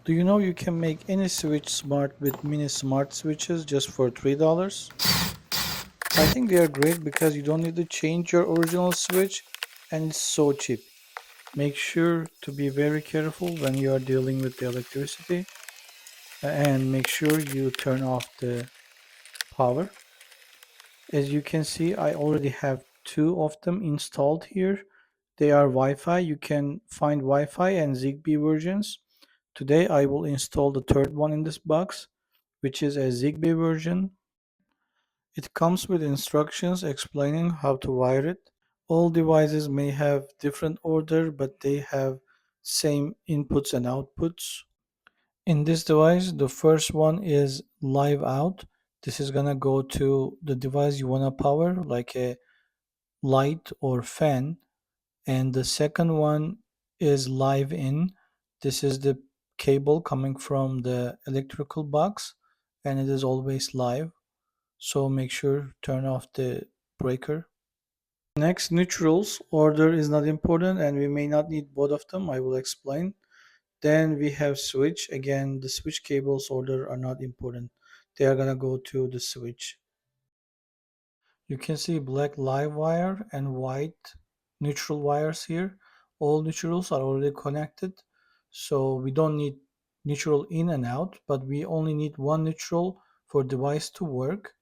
Do you know you can make any switch smart with mini smart switches just for $3? I think they are great because you don't need to change your original switch and it's so cheap. Make sure to be very careful when you are dealing with the electricity and make sure you turn off the power. As you can see, I already have two of them installed here. They are Wi-Fi. You can find Wi-Fi and Zigbee versions. Today I will install the third one in this box, which is a Zigbee version. It comes with instructions explaining how to wire it. All devices may have different order, but they have same inputs and outputs. In this device, the first one is live out. This is gonna go to the device you wanna power, like a light or fan. And the second one is live in. This is the cable coming from the electrical box, and it is always live. So make sure turn off the breaker. Next, neutrals. Order is not important and we may not need both of them. I will explain. Then we have switch. Again, the switch cables order are not important. They are gonna go to the switch. You can see black live wire and white neutral wires here. All neutrals are already connected, so we don't need neutral in and out, but we only need one neutral for device to work.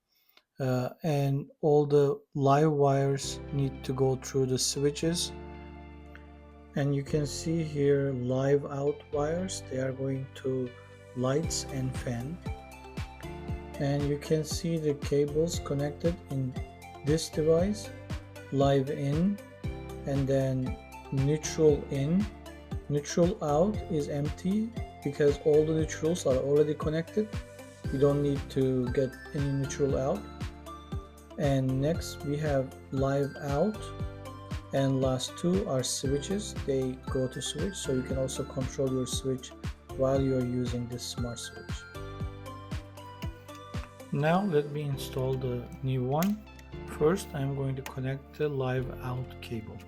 And all the live wires need to go through the switches, and you can see here live out wires, they are going to lights and fan, and you can see the cables connected in this device, live in, and then neutral in. Neutral out is empty because all the neutrals are already connected. You don't need to get any neutral out. And next we have live out, and last two are switches. They go to switch, so you can also control your switch while you are using this smart switch. Now let me install the new one. First I'm going to connect the live out cable.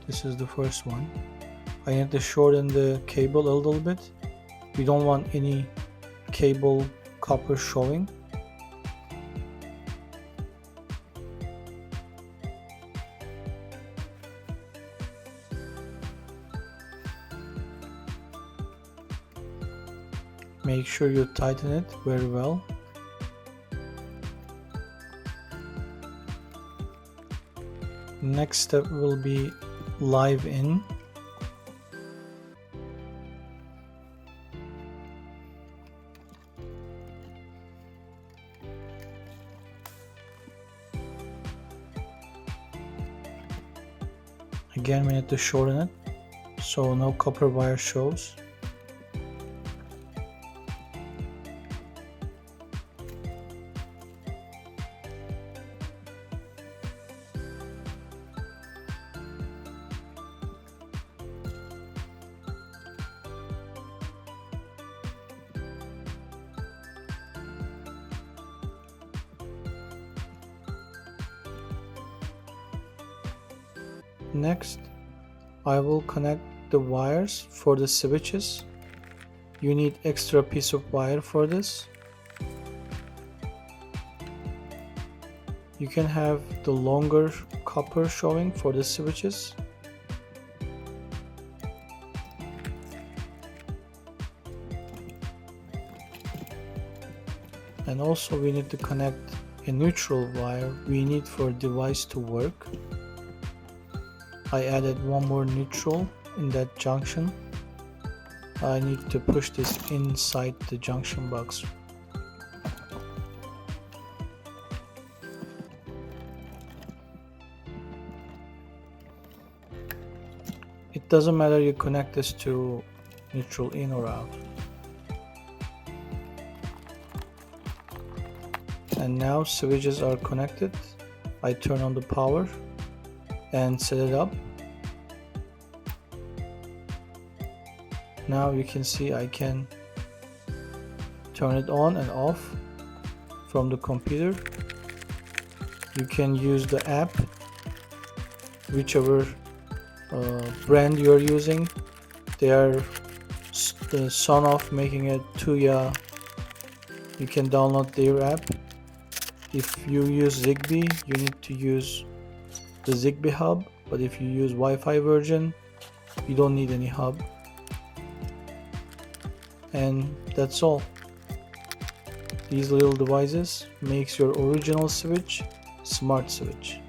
This is the first one. I need to shorten the cable a little bit. We don't want any cable copper showing. Make sure you tighten it very well. Next step will be live in. Again, we need to shorten it so no copper wire shows. Next, I will connect the wires for the switches. You need extra piece of wire for this. You can have the longer copper showing for the switches. And also we need to connect a neutral wire we need for device to work. I added one more neutral in that junction. I need to push this inside the junction box. It doesn't matter you connect this to neutral in or out. And now switches are connected. I turn on the power and set it up. Now you can see I can turn it on and off from the computer. You can use the app, whichever brand you're using. They are the son of making a Tuya. You can download their app. If you use Zigbee, you need to use the Zigbee hub, but if you use Wi-Fi version, you don't need any hub. And that's all. These little devices makes your original switch smart switch.